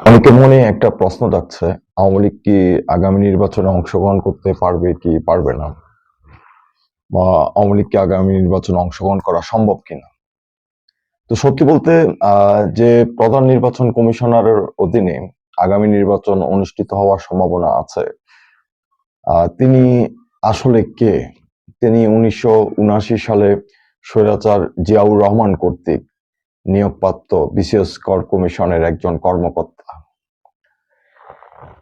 অনেকের মনে একটা প্রশ্ন জাগছে, আওয়ামী লীগ কি আগামী নির্বাচনে অংশগ্রহণ করতে পারবে কি পারবে না, বা আওয়ামী লীগ কি আগামী নির্বাচনে অংশগ্রহণ করা সম্ভব কিনা। তো সত্যি বলতে যে প্রধান নির্বাচন কমিশনারের অধীনে আগামী নির্বাচন অনুষ্ঠিত হওয়ার সম্ভাবনা আছে, তিনি আসলে কে? তিনি 1979 সালে স্বৈরাচার জিয়াউর রহমান কর্তৃক নিয়োগপ্রাপ্ত বিসিএস কর কমিশনের একজন কর্মকর্তা।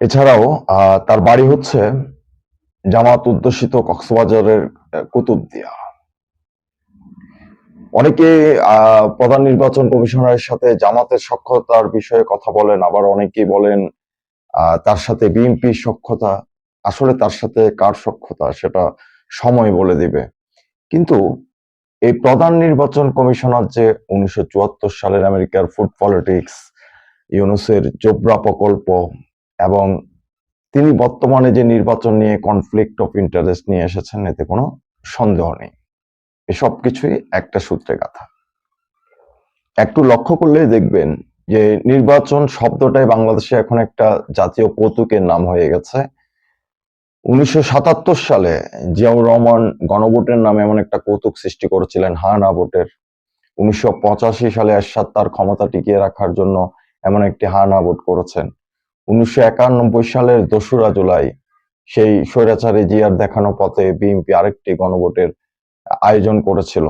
এছাড়াও তার বাড়ি হচ্ছে জামাত অধ্যুষিত কক্সবাজারের কুতুবদিয়া। অনেকে প্রধান নির্বাচন কমিশনারের সাথে জামাতের সখ্যতার বিষয়ে কথা বলেন, আবার অনেকেই বলেন তার সাথে বিএনপির সখ্যতা। আসলে তার সাথে কার সখ্যতা সেটা সময় বলে দিবে। কিন্তু এই প্রধান নির্বাচন কমিশনার যে 1974 সালের আমেরিকার ফুড পলিটিক্স, ইউনুসের জোবরা প্রকল্প, এবং তিনি বর্তমানে যে নির্বাচন নিয়ে কনফ্লিক্ট অফ ইন্টারেস্ট নিয়ে এসেছেন, এতে কোনো সন্দেহ নেই। এসব কিছুই একটা সূত্রে গাঁথা। একটু লক্ষ্য করলেই দেখবেন যে নির্বাচন শব্দটাই বাংলাদেশে এখন একটা জাতীয় কৌতুকের নাম হয়ে গেছে। 1977 সালে জিয়াউর রহমান গণভোটের নামে এমন একটা কৌতুক সৃষ্টি করেছিলেন, হা না ভোটের। 1985 সালে এরশাদ তার ক্ষমতা টিকিয়ে রাখার জন্য এমন একটি হা না ভোট করেছেন। 1991 সালের 2রা জুলাই সেই স্বৈরাচারী জিয়ার দেখানো পথে বিএনপি আরেকটি গণভোটের আয়োজন করেছিল,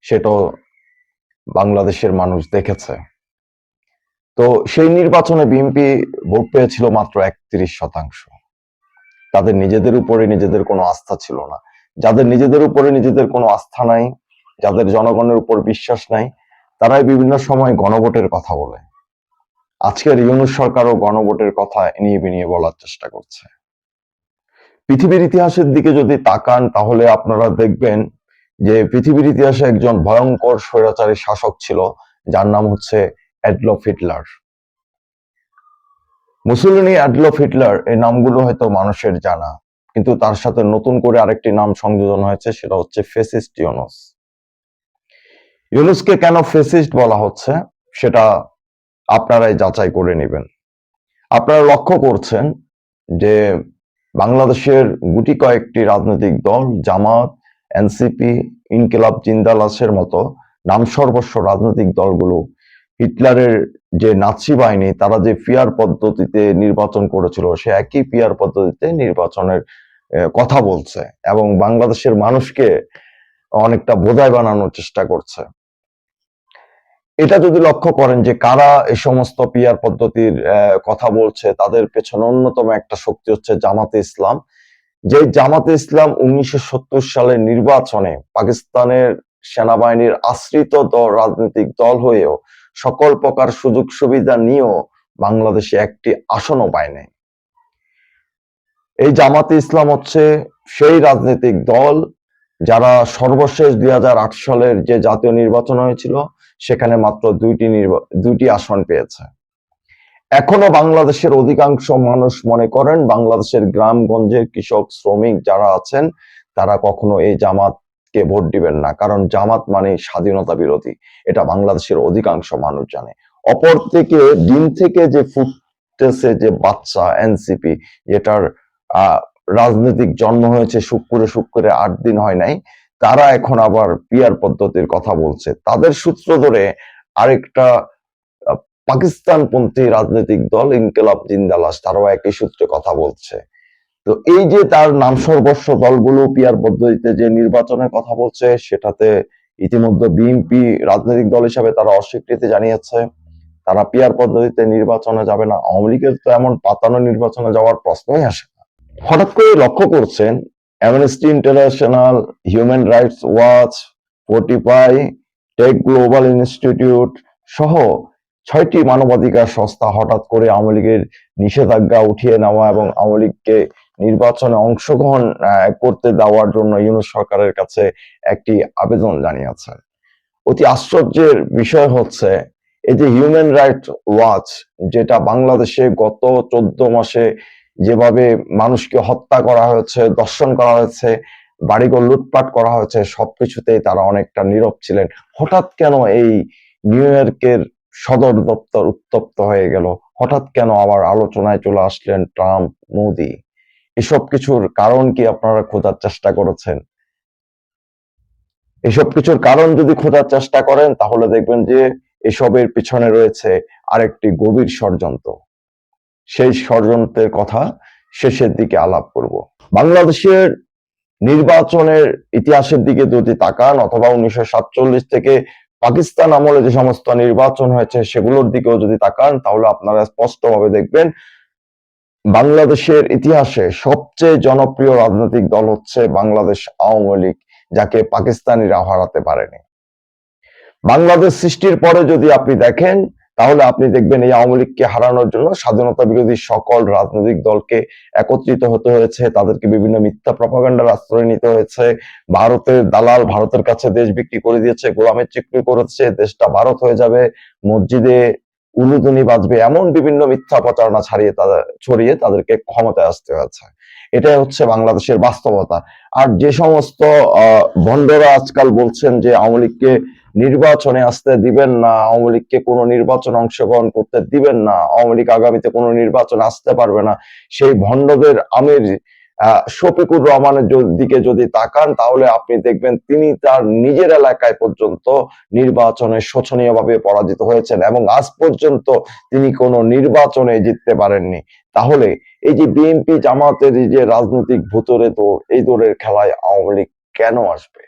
সেটাও বাংলাদেশের মানুষ দেখেছে। তো সেই নির্বাচনে বিএনপি ভোট পেয়েছিল মাত্র 31%। তাদের নিজেদের উপরে নিজেদের কোনো আস্থা ছিল না। যাদের নিজেদের উপরে নিজেদের কোনো আস্থা নাই, যাদের জনগণের উপর বিশ্বাস নাই, তারাই বিভিন্ন সময় গণভোটের কথা বলে। আজকের ইউনূস সরকারও গণভোটের কথা এনিয়ে বিনিয়ে বলার চেষ্টা করছে। পৃথিবীর ইতিহাসের দিকে যদি তাকান, তাহলে আপনারা দেখবেন যে পৃথিবীর ইতিহাসে একজন ভয়ঙ্কর স্বৈরাচারী শাসক ছিল, যার নাম হচ্ছে Adolf Hitler. Mussolini, Adolf Hitler, এই নামগুলো হয়তো মানুষের জানা, কিন্তু তার সাথে নতুন করে আরেকটি নাম সংযোজন হয়েছে, সেটা হচ্ছে ফেসিস্ট ইউনূস। ইউনূসকে কেন ফেসিস্ট বলা হচ্ছে সেটা আপনারাই যাচাই করে নেবেন। আপনারা লক্ষ্য করছেন যে বাংলাদেশের গুটি কয়েকটি রাজনৈতিক দল, জামাত, এনসিপি, ইনকিলাব জিন্দালাসের মতো নামসর্বস্ব রাজনৈতিক দলগুলো হিটলারের যে নাৎসি বাহিনী, তারা যে পিয়ার পদ্ধতিতে নির্বাচন করেছিল, সে একই পিয়ার পদ্ধতিতে নির্বাচনের কথা বলছে এবং বাংলাদেশের মানুষকে অনেকটা বোধায় বানানোর চেষ্টা করছে। এটা যদি লক্ষ্য করেন যে কারা এই সমস্ত পিয়ার পদ্ধতির কথা বলছে, তাদের পেছনে অন্যতম একটা শক্তি হচ্ছে জামাতে ইসলাম। যে জামাতে ইসলাম 1970 সালের নির্বাচনে পাকিস্তানের সেনাবাহিনীর আশ্রিত রাজনৈতিক দল হয়েও সকল প্রকার সুযোগ সুবিধা নিয়েও বাংলাদেশে একটি আসনও পায় নাই। এই জামাতে ইসলাম হচ্ছে সেই রাজনৈতিক দল যারা সর্বশেষ 2008 সালের যে জাতীয় নির্বাচন হয়েছিল, সেখানে মাত্র দুইটি আসন পেয়েছে। এখনো বাংলাদেশের অধিকাংশ মানুষ মনে করেন বাংলাদেশের গ্রামগঞ্জের কৃষক, শ্রমিক যারা আছেন, তারা কখনো এই জামাতকে ভোট দিবেন না, কারণ জামাত মানে স্বাধীনতা বিরোধী। এটা বাংলাদেশের অধিকাংশ মানুষ জানে। অপর থেকে দিন থেকে যে ফুটতেছে যে বাচ্চা এনসিপি, যেটার রাজনৈতিক জন্ম হয়েছে শুক্রে 8 দিন হয় নাই, তারা এখন আবার পিয়ার পদ্ধতির কথা বলছে। তাদের সূত্র ধরে আরেকটা পাকিস্তানপন্থী রাজনৈতিক দল ইনকিলাব জিন্দালাস, তারাও একই সূত্রে কথা বলছে। তো এই যে তার নাম সর্বস্ব দলগুলো পিয়ার পদ্ধতিতে যে নির্বাচনের কথা বলছে, সেটাতে ইতিমধ্যে বিএনপি রাজনৈতিক দল হিসাবে তারা অস্বীকৃতি জানিয়েছে, তারা পিয়ার পদ্ধতিতে নির্বাচনে যাবে না। আওয়ামী লীগের তো এমন পাতানো নির্বাচনে যাওয়ার প্রশ্নই আসে না। হঠাৎ করে লক্ষ্য করছেন Amnesty International, Human Rights Watch, Fortify, Tech Global Institute সহ 6টি মানবাধিকার সংস্থা হঠাৎ করে আওয়ামী লীগের নিষেধাজ্ঞা উঠিয়ে নেওয়া এবং আওয়ামী লীগকে নির্বাচনে অংশগ্রহণ করতে দেওয়ার জন্য ইউনূস সরকারের কাছে একটি আবেদন জানিয়েছে। অতি আশ্চর্যের বিষয় হচ্ছে, এই যে হিউম্যান রাইটস ওয়াচ, যেটা বাংলাদেশে গত 14 মাসে যেভাবে মানুষকে হত্যা করা হয়েছে, ধর্ষণ করা হয়েছে, বাড়িঘর লুটপাট করা হয়েছে, সবকিছুতেই তারা অনেকটা নীরব ছিলেন। হঠাৎ কেন এই নিউ ইয়র্কের সদর দপ্তর উত্তপ্ত হয়ে গেল? হঠাৎ কেন আবার আলোচনায় চলে আসলেন ট্রাম্প, মোদি? এসব কিছুর কারণ কি আপনারা খোঁজার চেষ্টা করেছেন? এসব কিছুর কারণ যদি খোঁজার চেষ্টা করেন তাহলে দেখবেন যে এসবের পিছনে রয়েছে আরেকটি গভীর ষড়যন্ত্র। সেই ষড়যন্ত্রের কথা শেষের দিকে আলাপ করব। বাংলাদেশের নির্বাচনের ইতিহাসের দিকে যদি তাকান অথবা 1947 থেকে পাকিস্তান আমলে যে সমস্ত নির্বাচন হয়েছে সেগুলোর দিকেও যদি তাকান তাহলে আপনারা স্পষ্টভাবে দেখবেন বাংলাদেশের ইতিহাসে সবচেয়ে জনপ্রিয় রাজনৈতিক দল হচ্ছে বাংলাদেশ আওয়ামী লীগ, যাকে পাকিস্তানিরা হারাতে পারেনি। বাংলাদেশ সৃষ্টির পরে যদি আপনি দেখেন তাহলে আপনি দেখবেন এই আওয়ামী লীগকে হারানোর জন্য স্বাধীনতা বিরোধী সকল রাজনৈতিক দলকে একত্রিত হতে হয়েছে, তাদেরকে বিভিন্ন মিথ্যা প্রপাগান্ডার আশ্রয় নিতে হয়েছে। ভারতের দালাল ভারতের কাছে দেশ বিক্রি করে দিয়েছে, গোলামের চাকরি করেছে, দেশটা ভারত হয়ে যাবে, মসজিদে উলুধ্বনি বাজবে, এমন বিভিন্ন মিথ্যা প্রচারণা ছড়িয়ে তাদেরকে ক্ষমতায় আসতে হয়েছে। এটাই হচ্ছে বাংলাদেশের বাস্তবতা। আর যে সমস্ত ভণ্ডরা আজকাল বলছেন যে আওয়ামী লীগকে নির্বাচনে আসতে দিবেন না, আওয়ামী লীগকে কোনো নির্বাচনে অংশগ্রহণ করতে দিবেন না, আওয়ামী লীগ আগামীতে কোনো নির্বাচনে আসতে পারবে না, সেই ভণ্ডদের আমির শফিকুর রহমানের দিকে যদি তাকান তাহলে আপনি দেখবেন তিনি তার নিজের এলাকায় পর্যন্ত নির্বাচনে শোচনীয়ভাবে পরাজিত হয়েছেন এবং আজ পর্যন্ত তিনি কোনো নির্বাচনে জিততে পারেননি। তাহলে এই যে বিএনপি জামাতের এই যে রাজনৈতিক ভুতুড়ে দৌড়, এই দৌড়ের খেলায় আওয়ামী লীগ কেন আসবে?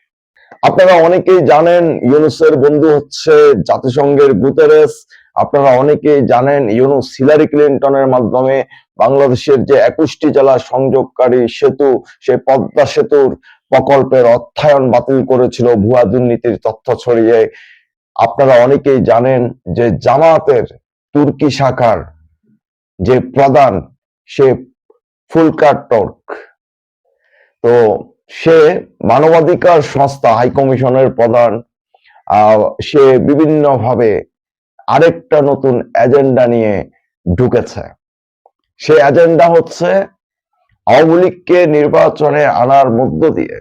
আপনারা অনেকেই জানেন ইউনূসের বন্ধু হচ্ছে জাতিসংঘের গুতেরেস। আপনারা অনেকেই জানেন ইউনূস হিলারি ক্লিনটনের মাধ্যমে বাংলাদেশের যে 21টি জেলা সংযোগকারী সেতু, সেই পদ্মা সেতুর প্রকল্পের অর্থায়ন বাতিল করেছিল ভুয়া দুর্নীতির তথ্য ছড়িয়ে। আপনারা অনেকেই জানেন যে জামায়াতের তুর্কি শাখার যে প্রধান, সে ফুলকার তুর্ক, তো সে মানবাধিকার সংস্থা হাই কমিশনের প্রধান। সে বিভিন্নভাবে আরেকটা নতুন এজেন্ডা নিয়ে ঢুকেছে। সে এজেন্ডা হচ্ছে আওয়ামী লীগকে নির্বাচনে আনার মধ্য দিয়ে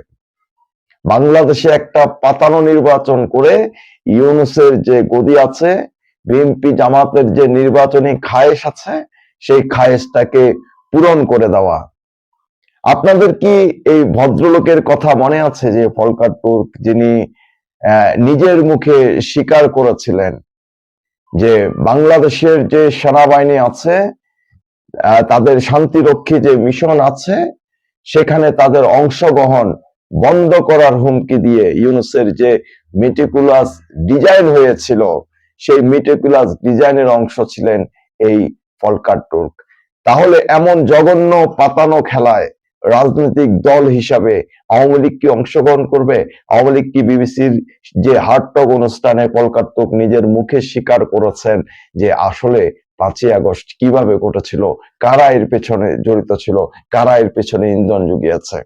বাংলাদেশে একটা পাতানো নির্বাচন করে ইউনূসের যে গদি আছে, বিএনপি জামাতের যে নির্বাচনী খায়েশ আছে, সেই খায়েশটাকে পূরণ করে দেওয়া। আপনাদের কি এই ভদ্রলোকের কথা মনে আছে যে ফলকার তুর্ক, যিনি নিজের মুখে স্বীকার করেছিলেন যে বাংলাদেশের যে সেনাবাহিনী আছে, তাদের শান্তিরক্ষী যে মিশন আছে, সেখানে তাদের অংশগ্রহণ বন্ধ করার হুমকি দিয়ে ইউনূসের যে মেটিকুলাস ডিজাইন হয়েছিল, সেই মেটিকুলাস ডিজাইনের অংশ ছিলেন এই ফলকার তুর্ক। তাহলে এমন জঘন্য পাতানো খেলায় রাজনৈতিক দল হিসাবে আওয়ামী লীগ কি অংশগ্রহণ করবে? আওয়ামী লীগ কি বিবিসির যে হার্ড টক অনুষ্ঠানে ফলকার তুর্ক নিজের মুখে স্বীকার করেছেন যে আসলে 5ই আগস্ট কিভাবে ঘটেছিল, কারা এর পেছনে জড়িত ছিল, কারা এর পেছনে ইন্ধন জুগিয়েছে?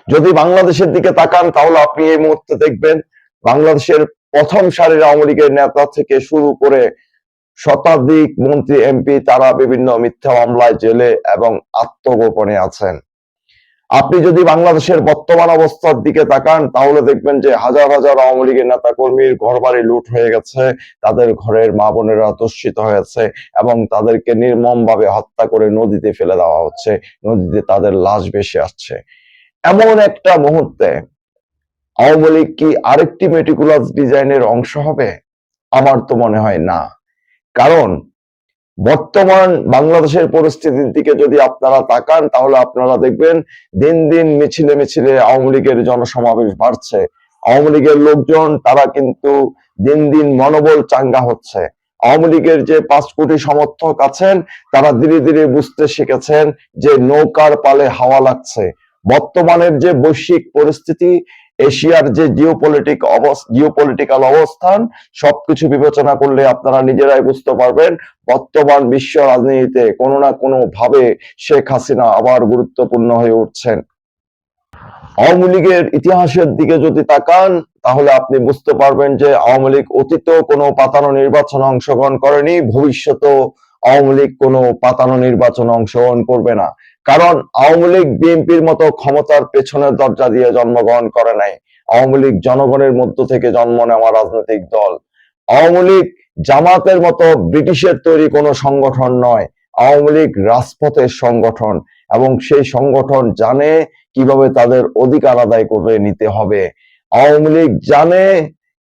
যদি বাংলাদেশের দিকে তাকান তাহলে আপনি এই মুহূর্তে দেখবেন বাংলাদেশের প্রথম সারির আওয়ামী লীগের নেতা থেকে শুরু করে শতাধিক মন্ত্রী, এমপি, তারা বিভিন্ন মিথ্যা মামলায় জেলে এবং আত্মগোপনে আছেন। আপনি যদি বাংলাদেশের বর্তমান অবস্থার দিকে তাকান তাহলে দেখবেন যে হাজার হাজার আওয়ামী লীগের নেতা কর্মীর ঘরবাড়ি লুট হয়ে গেছে, তাদের ঘরের মা বোনেরা ধর্ষিত হয়েছে এবং তাদেরকে নির্মমভাবে হত্যা করে নদীতে ফেলে দেওয়া হচ্ছে, নদীতে তাদের লাশ ভেসে আসছে। এমন একটা মুহূর্তে আওয়ামী লীগ কি আরেকটি মেটিকুলাস ডিজাইনের অংশ হবে? আমার তো মনে হয় না। কারণ বর্তমান বাংলাদেশের পরিস্থিতির দিকে যদি আপনারা তাকান তাহলে আপনারা দেখবেন দিন দিন মিছিলে মিছিলে আওয়ামী লীগের জনসমাবেশ বাড়ছে। আওয়ামী লীগের লোকজন তারা কিন্তু দিন দিন মনোবল চাঙ্গা হচ্ছে। আওয়ামী লীগের যে 5 কোটি সমর্থক আছেন তারা ধীরে ধীরে বুঝতে শিখেছেন যে নৌকার পালে হাওয়া লাগছে। বর্তমানের যে বৈশ্বিক পরিস্থিতি, এশিয়ার যে জিওপলিটিক্যাল অবস্থান, সবকিছু বিবেচনা করলে আপনারা নিজেরাই বুঝতে পারবেন বর্তমান বিশ্ব রাজনীতিতে কোনো না কোনো ভাবে শেখ হাসিনা আবার গুরুত্বপূর্ণ হয়ে উঠছেন। আওয়ামী লীগের ইতিহাসের দিকে যদি তাকান তাহলে আপনি বুঝতে পারবেন যে আওয়ামী লীগ অতীতেও কোনো পাতানো নির্বাচনে অংশগ্রহণ করেনি, ভবিষ্যতেও আওয়ামী লীগ কোনো পাতানো নির্বাচনে অংশগ্রহণ করবে না। কারণ আওয়ামী লীগ বিএনপির মতো ক্ষমতার পেছনের দরজা দিয়ে জন্মগ্রহণ করে নাই। আওয়ামী লীগ জনগণের মধ্য থেকে জন্ম নেওয়া রাজনৈতিক দল। আওয়ামী লীগ জামাতের মতো ব্রিটিশের তৈরি কোনো সংগঠন নয়। আওয়ামী লীগ রাজপথের সংগঠন, এবং সেই সংগঠন জানে কিভাবে তাদের অধিকার আদায় করে নিতে হবে। আওয়ামী লীগ জানে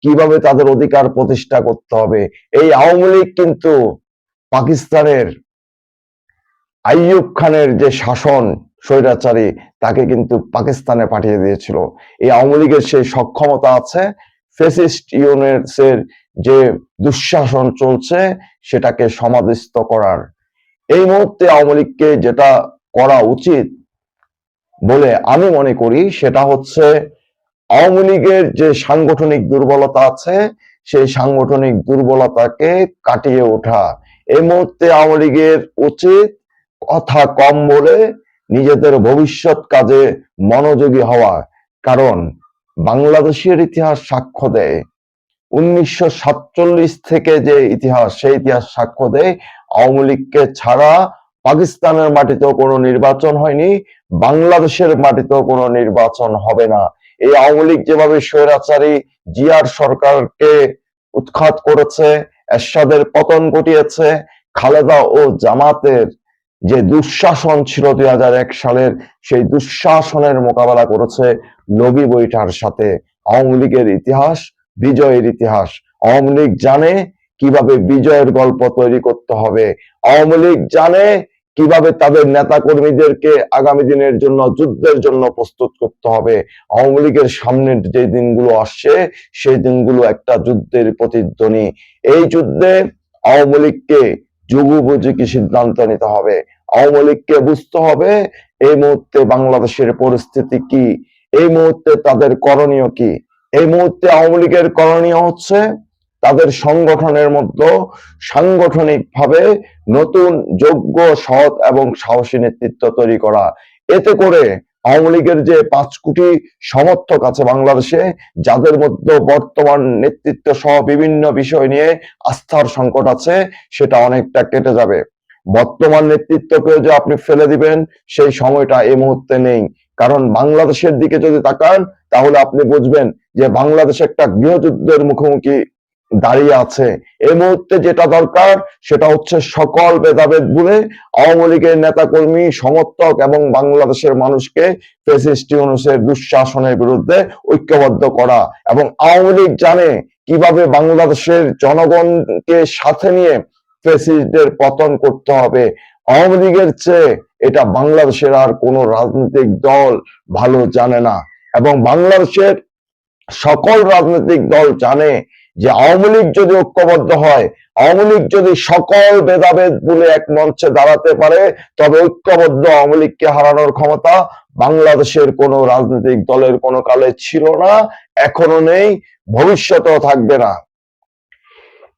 কিভাবে তাদের অধিকার প্রতিষ্ঠা করতে হবে। এই আওয়ামী লীগ কিন্তু পাকিস্তানের আইয়ুব খানের যে শাসন স্বৈরাচারী, তাকে কিন্তু পাকিস্তানে পাঠিয়ে দিয়েছিল। এই আওয়ামী লীগের সেই সক্ষমতা আছে ফ্যাসিস্ট ইউনিটসের যে দুঃশাসন চলছে সেটাকে সমাধিস্থ করার। এই মুহূর্তে আওয়ামী লীগকে যেটা করা উচিত বলে আমি মনে করি সেটা হচ্ছে আওয়ামী লীগের যে সাংগঠনিক দুর্বলতা আছে সেই সাংগঠনিক দুর্বলতাকে কাটিয়ে ওঠা। এই মুহূর্তে আওয়ামী লীগের উচিত কথা কম বলে নিজেদের ভবিষ্যৎ কাজে মনোযোগী হওয়া। কারণ বাংলাদেশের ইতিহাস সাক্ষ্য দেয়, 1947 থেকে যে ইতিহাস, সেই ইতিহাস সাক্ষ্য দেয় আওয়ামী লীগকে ছাড়া পাকিস্তানের মাটিতেও কোনো নির্বাচন হয়নি, বাংলাদেশের মাটিতেও কোনো নির্বাচন হবে না। এই আওয়ামী লীগ যেভাবে স্বৈরাচারী জিয়ার সরকারকে উৎখাত করেছে, এরশাদের পতন ঘটিয়েছে, খালেদা ও জামাতের যে দুঃশাসন ছিল 2001 সালের, সেই দুঃশাসনের মোকাবেলা করেছে লগি বৈঠার সাথে। আওয়ামী লীগের ইতিহাস বিজয়ের ইতিহাস। আওয়ামী লীগ জানে কিভাবে বিজয়ের গল্প তৈরি করতে হবে। আওয়ামী লীগ জানে কিভাবে তাদের নেতা কর্মীদেরকে আগামী দিনের জন্য, যুদ্ধের জন্য প্রস্তুত করতে হবে। আওয়ামী লীগের সামনের যে দিনগুলো আসছে সেই দিনগুলো একটা যুদ্ধের প্রতিধ্বনি। এই যুদ্ধে আওয়ামী লীগকে যুগোপযোগী সিদ্ধান্ত নিতে হবে। আওয়ামী লীগকে বুঝতে হবে এই মুহূর্তে বাংলাদেশের পরিস্থিতি কি, এই মুহূর্তে তাদের করণীয় কি। এই মুহূর্তে আওয়ামী লীগের করণীয় হচ্ছে তাদের সংগঠনের মধ্যে সাংগঠনিকভাবে নতুন, যোগ্য, সৎ এবং সাহসী নেতৃত্ব তৈরি করা। এতে করে আওয়ামী লীগের যে 5 কোটি সমর্থক আছে বাংলাদেশে, যাদের মধ্যে বর্তমান নেতৃত্ব সহ বিভিন্ন বিষয় নিয়ে আস্থার সংকট আছে, সেটা অনেকটা কেটে যাবে। বর্তমান নেতৃত্বকে যে আপনি ফেলে দিবেন সেই সময়টা এই মুহূর্তে নেই। কারণ বাংলাদেশের দিকে যদি তাকান তাহলে আপনি বুঝবেন যে বাংলাদেশ একটা গৃহযুদ্ধের মুখোমুখি দাঁড়িয়ে আছে। এই মুহূর্তে যেটা দরকার সেটা হচ্ছে সকল ভেদাভেদ ভুলে আওয়ামী লীগের নেতাকর্মী, সমর্থক এবং বাংলাদেশের মানুষকে ফ্যাসিস্ট ইউনূসের দুঃশাসনের বিরুদ্ধে ঐক্যবদ্ধ করা। এবং আওয়ামী লীগ জানে কিভাবে বাংলাদেশের জনগণকে সাথে নিয়ে ফ্যাসিস্টদের পতন করতে হবে। আওয়ামী লীগের চেয়ে এটা বাংলাদেশের আর কোনো রাজনৈতিক দল ভালো জানে না। এবং বাংলাদেশের সকল রাজনৈতিক দল জানে যে আওয়ামী লীগ যদি ঐক্যবদ্ধ হয়, আওয়ামী লীগ যদি সকল ভেদাভেদ ভুলে এক মঞ্চে দাঁড়াতে পারে, তবে ঐক্যবদ্ধ আওয়ামী লীগকে হারানোর ক্ষমতা বাংলাদেশের কোন রাজনৈতিক দলের কোনো কালে ছিল না, এখনো নেই, ভবিষ্যতেও থাকবে না।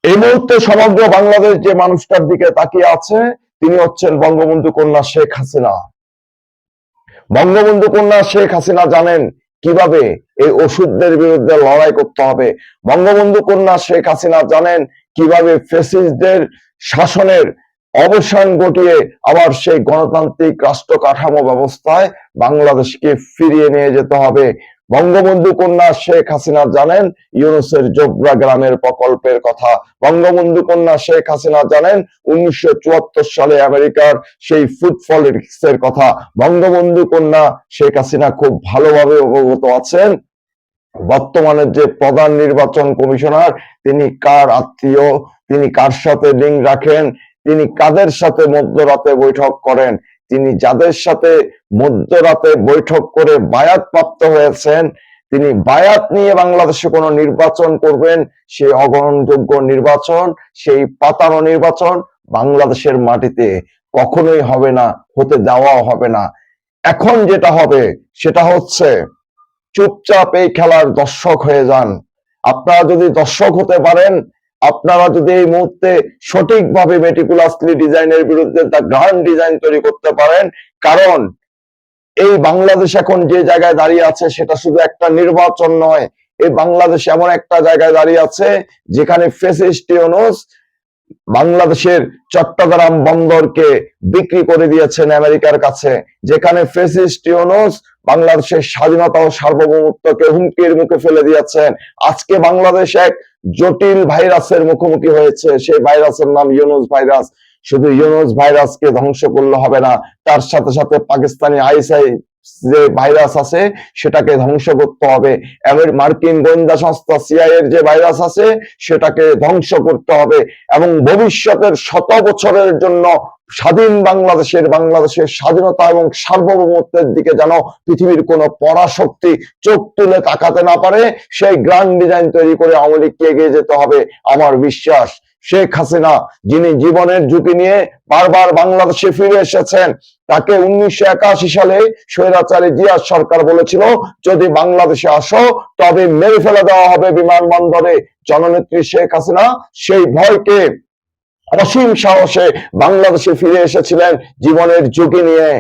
এই মুহূর্তে সমগ্র বাংলাদেশ যে মানুষটার দিকে তাকিয়ে আছে তিনি হচ্ছেন বঙ্গবন্ধু কন্যা শেখ হাসিনা। বঙ্গবন্ধু কন্যা শেখ হাসিনা জানেন কিভাবে এই ওষুধদের বিরুদ্ধে লড়াই করতে হবে। বঙ্গবন্ধু কন্যা শেখ হাসিনা জানেন কিভাবে ফ্যাসিস্টদের শাসনের অবসান ঘটিয়ে আবার সেই গণতান্ত্রিক রাষ্ট্র কাঠামো ব্যবস্থায় বাংলাদেশকে ফিরিয়ে নিয়ে যেতে হবে। বঙ্গবন্ধু কন্যা শেখ হাসিনা জানেন ইউনূসের জোবরা গ্রামের প্রকল্পের কথা। বঙ্গবন্ধু কন্যা শেখ হাসিনা জানেন 1974 সালে আমেরিকার সেই ফুড পলিটিক্সের কথা। বঙ্গবন্ধু কন্যা শেখ হাসিনা খুব ভালোভাবে অবগত আছেন বর্তমানের যে প্রধান নির্বাচন কমিশনার তিনি কার আত্মীয়, তিনি কার সাথে লিঙ্ক রাখেন, তিনি কাদের সাথে মধ্যরাতে বৈঠক করেন। তিনি যাদের সাথে মধ্যরাতে বৈঠক করে বায়াত প্রাপ্ত হয়েছেন, তিনি বায়াত নিয়ে বাংলাদেশে কোনো নির্বাচন করবেন, সেই অগ্রহণযোগ্য নির্বাচন, সেই পাতানো নির্বাচন বাংলাদেশের মাটিতে কখনোই হবে না, হতে দেওয়াও হবে না। এখন যেটা হবে সেটা হচ্ছে চুপচাপ এই খেলার দর্শক হয়ে যান। আপনারা যদি দর্শক হতে পারেন, আপনারা যদি এই মুহূর্তে সঠিকভাবে মেটিকুলাসলি ডিজাইনের বিরুদ্ধে দ্য গ্র্যান্ড ডিজাইন তৈরি করতে পারেন, কারণ এই বাংলাদেশ এখন যে জায়গায় দাঁড়িয়ে আছে সেটা শুধু একটা নির্বাচন নয়, এই বাংলাদেশ এমন একটা জায়গায় দাঁড়িয়ে আছে যেখানে ফ্যাসিস্ট ইউনূস বাংলাদেশের চট্টগ্রাম বন্দরকে বিক্রি করে দিয়েছেন আমেরিকার কাছে, যেখানে ফ্যাসিস্ট ইউনূস বাংলাদেশের স্বাধীনতা ও সার্বভৌমত্বকে হুমকির মুখে ফেলে দিয়েছেন। আজকে বাংলাদেশ এক জটিল ভাইরাসের মুখোমুখি হয়েছে। সেই ভাইরাসের নাম ইউনুস ভাইরাস। শুধু ইউনুস ভাইরাসকে ধ্বংস করলে হবে না, তার সাথে সাথে পাকিস্তানি আইএসআই যে ভাইরাস আছে সেটাকে ধ্বংস করতে হবে। মার্কিন গোয়েন্দা সংস্থা সিআইএ এর যে ভাইরাস আছে সেটাকে ধ্বংস করতে হবে এবং ভবিষ্যতের 100 বছরের জন্য বাংলাদেশের স্বাধীনতা এবং সার্বভৌমত্বের দিকে যেন পৃথিবীর কোন পরাশক্তি চোখ তুলে তাকাতে না পারে, সেই গ্র্যান্ড ডিজাইন তৈরি করে আওয়ামী লীগকে এগিয়ে যেতে হবে। আমার বিশ্বাস শেখ হাসিনা, যিনি জীবনের ঝুঁকি নিয়ে বারবার বাংলাদেশে ফিরে এসেছেন, তাকে 1981 সালে স্বৈরাচারী জিয়া সরকার বলেছিল, যদি বাংলাদেশে আসো তবে মেরে ফেলে দেওয়া হবে বিমানবন্দরে। জননেত্রী শেখ হাসিনা সেই ভয়কে অসীম সাহসে বাংলাদেশে ফিরে এসেছিলেন জীবনের ঝুঁকি নিয়ে।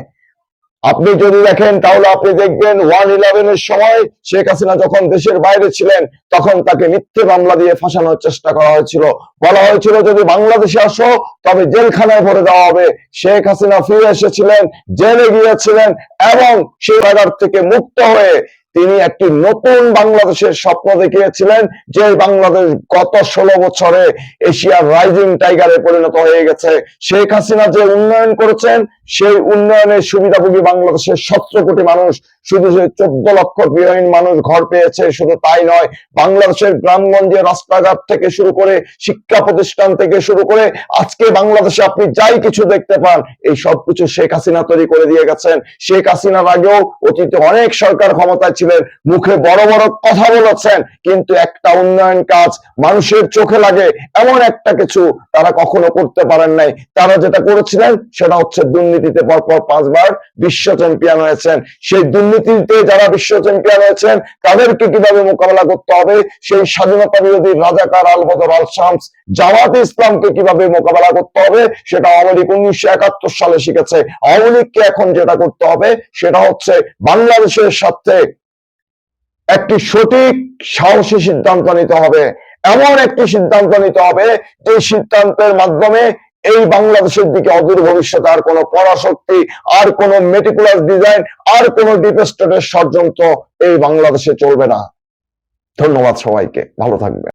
আপনি যদি দেখেন তাহলে আপনি দেখবেন 1/11 এর সময় শেখ হাসিনা যখন দেশের বাইরে ছিলেন তখন তাকে মিথ্যে মামলা দিয়ে ফাঁসানোর চেষ্টা করা হয়েছিল। বলা হয়েছিল যদি বাংলাদেশে আসো তবে জেলখানায় ভরে দেওয়া হবে। শেখ হাসিনা ফিরে এসেছিলেন, জেলে গিয়েছিলেন এবং সেই কারাগার থেকে মুক্ত হয়ে তিনি একটি নতুন বাংলাদেশের স্বপ্ন দেখিয়েছিলেন, যে বাংলাদেশ গত 16 বছরে এশিয়ার রাইজিং টাইগারে পরিণত হয়ে গেছে। শেখ হাসিনা যে উন্নয়ন করেছেন সেই উন্নয়নের সুবিধাভোগী বাংলাদেশের 17 কোটি মানুষ। শুধু যে 14 লক্ষ গৃহহীন মানুষ ঘর পেয়েছে শুধু তাই নয়, বাংলাদেশের গ্রামগঞ্জে রাস্তাঘাট থেকে শুরু করে শিক্ষা প্রতিষ্ঠান থেকে শুরু করে আজকে বাংলাদেশে আপনি যাই কিছু দেখতে পান এই সবকিছু শেখ হাসিনা তৈরি করে দিয়ে গেছেন। শেখ হাসিনার আগেও অতীতে অনেক সরকার ক্ষমতায় ছিলেন, মুখে বড় বড় কথা বলেছেন, কিন্তু একটা উন্নয়ন কাজ মানুষের চোখে লাগে এমন একটা কিছু তারা কখনো করতে পারেন নাই। তারা যেটা করেছিলেন সেটা হচ্ছে দুর্নীতিতে পরপর 5 বার বিশ্ব চ্যাম্পিয়ন হয়েছেন। সেই দুর্নীতিতে যারা বিশ্ব চ্যাম্পিয়ন হয়েছেন তাদেরকে কিভাবে মোকাবেলা করতে হবে, সেই স্বাধীনতা বিরোধী রাজাকার আলবদর আল শামস জামাতে ইসলামকে কিভাবে মোকাবেলা করতে হবে সেটা আওয়ামী লীগ 1971 সালে শিখেছে। আওয়ামী লীগকে এখন যেটা করতে হবে সেটা হচ্ছে বাংলাদেশের সাথে একটি সঠিক সাহসী সিদ্ধান্ত নিতে হবে, এমন একটি সিদ্ধান্ত নিতে হবে যে সিদ্ধান্তের মাধ্যমে এই বাংলাদেশের দিকে অদূর ভবিষ্যতে আর কোনো পরাশক্তি, আর কোনো মেটিকুলাস ডিজাইন, আর কোনো ডিপ স্টেটের ষড়যন্ত্র এই বাংলাদেশে চলবে না। ধন্যবাদ সবাইকে, ভালো থাকবেন।